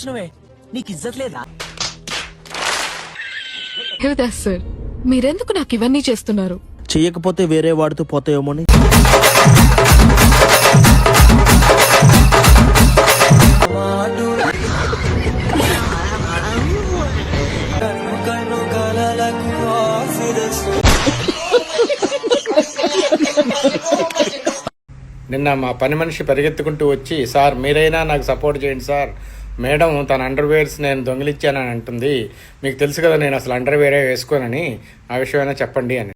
కూర్చున్నావే, నీకు ఇజ్జత్ లేదా? దేవదాస్ సార్, మీరెందుకు నాకు ఇవన్నీ చేస్తున్నారు? చెయ్యకపోతే వేరే వాడితో పోతాయేమోని. నిన్న మా పని మనిషి పరిగెత్తుకుంటూ వచ్చి, సార్ మీరైనా నాకు సపోర్ట్ చేయండి సార్, మేడం తన అండర్వేర్స్ నేను దొంగిలిచ్చానని అంటుంది, మీకు తెలుసు కదా నేను అసలు అండర్వేరే వేసుకోనని, ఆ విషయమైనా చెప్పండి అని.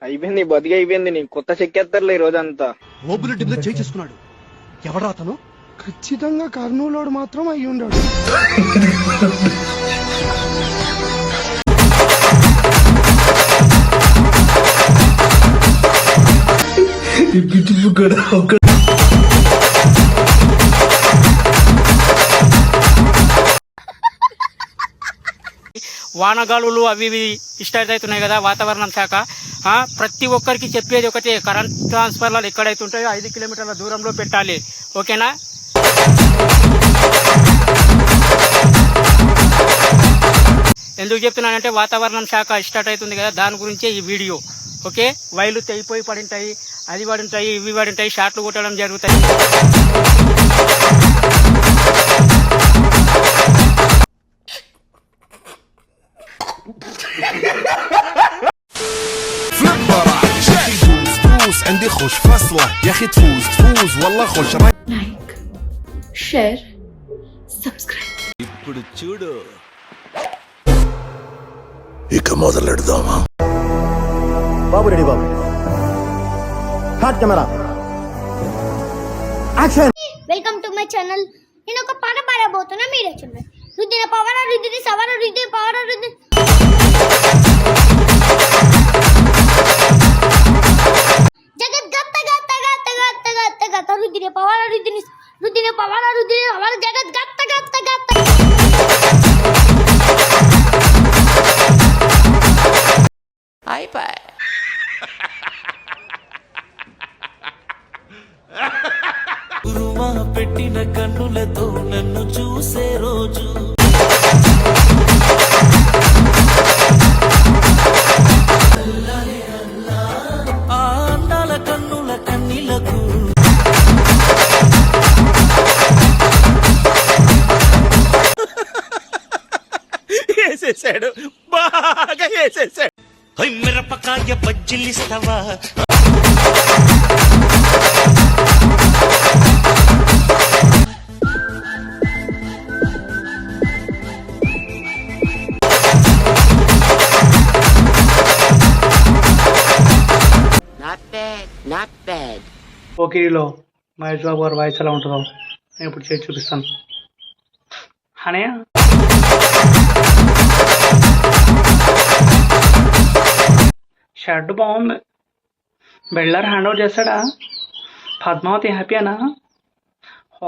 అయిపోయింది, బతికి అయిపోయింది. నీ కొత్త చెక్కేస్తారులే ఈ రోజంతా. ఓబులెడ్డి మీద చేయి చేసుకున్నాడు. ఎవడా అతను? ఖచ్చితంగా కర్నూలుడు మాత్రం అయి ఉండాడు. వానగాలులు అవి ఇవి స్టార్ట్ అవుతున్నాయి కదా, వాతావరణం శాఖ ప్రతి ఒక్కరికి చెప్పేది ఒకటే, కరెంట్ ట్రాన్స్ఫర్లు ఎక్కడైతే ఉంటాయో 5 కిలోమీటర్ల దూరంలో పెట్టాలి, ఓకేనా? ఎందుకు చెప్తున్నానంటే వాతావరణం శాఖ స్టార్ట్ అవుతుంది కదా, దాని గురించే ఈ వీడియో, ఓకే? వైర్లు తెగిపోయి పడింటాయి, అది పడింటాయి, ఇవి పడింటాయి, షాట్లు కొట్టడం జరుగుతాయి. عندي خوش فصلة يا اخي تفوز والله خوش లైక్, షేర్, సబ్స్క్రైబ్. ఇప్పుడు చూడు ఇక మొదలెడదామా? బాబు రెడీ బాబు, hot camera action. Welcome to my channel. నేను ఒక పాట పాడబోతున్నా, మీరే చూడండి. రుద్దిన పవన రుద్దిని సవన రుద్దిన పవన రుద్దిన జగత్ గత్త గత్త గత్త గత్త గత్త గత్త రుద్దిన పవన రుద్దిని రుద్దిన పవన రుద్దిని సవన జగత్ గత్త గత్త గత్త. అయిపోయి గురువా పెట్టిన కన్నులతో నన్ను చూసే రోజు, ఆ అందాల కన్నుల కన్నీలకు వేసేసాడు, బాగా వేసేసాడు. మిరపకాయ బజ్జిలిస్తావా? పోకిరిలో మహేష్ బాబు గారు వాయిస్ ఎలా ఉంటుందో నేను ఇప్పుడు చేసి చూపిస్తాను. అనయ్య షర్ట్ బాగుంది, బెల్లర్ హ్యాండ్ ఓవర్ చేస్తాడా? పద్మావతి హ్యాపీనా?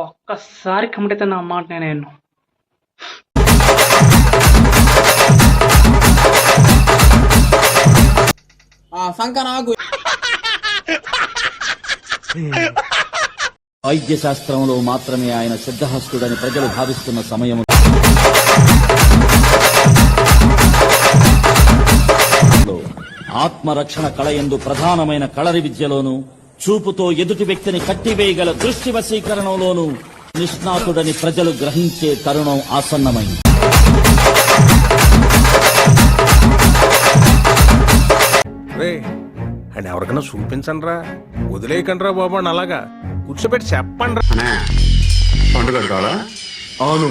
ఒక్కసారి కమిట్ అయితే నా మాట నేను వైద్య శాస్త్రంలో మాత్రమే ఆయన సిద్ధహస్తుడని ప్రజలు భావిస్తున్న సమయం ఆత్మరక్షణ కళ యందు ప్రధానమైన కళరి విద్యలోను, చూపుతో ఎదుటి వ్యక్తిని కట్టివేయగల దృష్టి వశీకరణలోనూ నిష్ణాతుడని ప్రజలు గ్రహించే తరుణం ఆసన్నమైంది. అండ్ ఎవరికైనా చూపించండి రా, వదిలేయకండి రా బాబు అని అలాగా కూర్చోబెట్టి చెప్పండి రా. పండుగ కావాలా? అవును,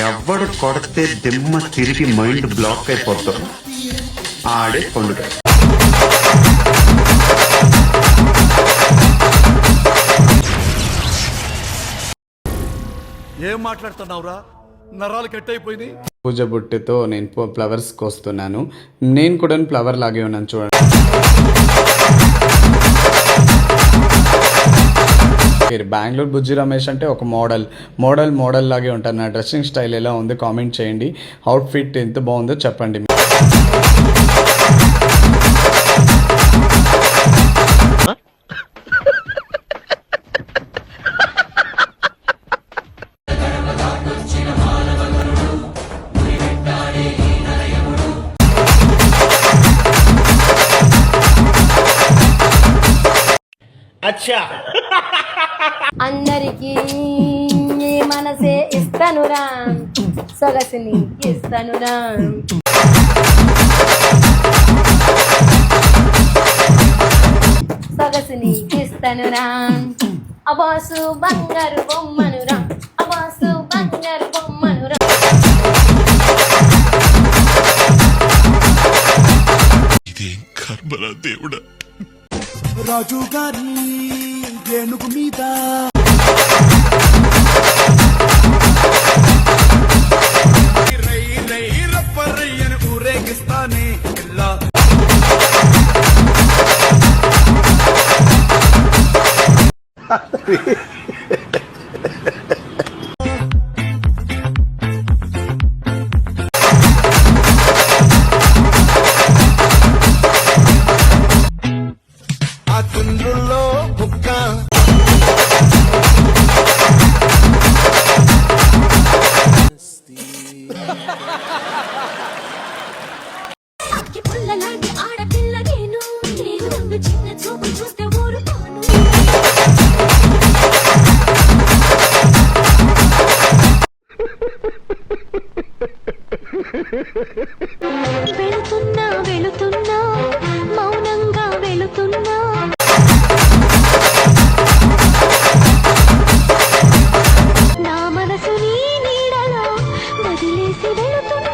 ఎవడు కొడితే దిమ్మ తిరిగి మైండ్ బ్లాక్ అయిపోతాం, ఆడే పండుగ. ఏం మాట్లాడుతున్నావురా? నరాలు కట్ అయిపోయింది. పూజ బుట్టితో నేను ఫ్లవర్స్ కోస్తున్నాను, నేను కూడా ఫ్లవర్ లాగే ఉన్నాను చూడండి. బెంగళూరు బుజ్జి రమేష్ అంటే ఒక మోడల్ లాగే ఉంటాను. నా డ్రెస్సింగ్ స్టైల్ ఎలా ఉంది కామెంట్ చేయండి, అవుట్ఫిట్ ఎంత బాగుందో చెప్పండి. అందరికి మనసే ఇస్తానురా, సొగసుని ఇస్తానురా. సొగసుని ఇస్తానురా, అబాసు బంగారు బొమ్మనురా, అబాసు బంగారు బొమ్మనురా. ఇదేం కర్మరా దేవుడా. రాజు గారి ఏనుగు మీద ఊరేగిస్తానే ఇలా. ఆ చుండ్రుల్లో బుక్క పుల్లలాంటి ఆడపిల్ల నేను, నేను చిన్న చూపు చూస్తే ఊరుకోను. వెళుతున్నా వెళుతున్నా మౌనంగా వెళుతున్నా. నా మనసు నీ నీడలో వదిలేసి వెళుతున్నా.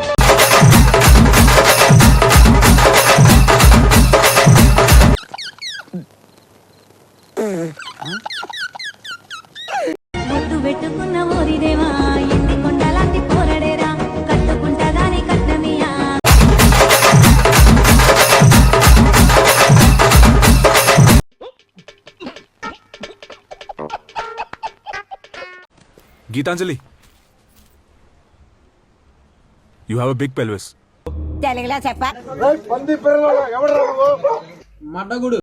ముద్దు పెట్టుకున్న ఓరిదేవా, ఎన్ని కొండలాంటి పోరడేరా, కట్టుకుంటదాని కట్నమియా. Geetanjali, you have a big pelvis. తెలుగులో చెప్ప మడ్డగుడు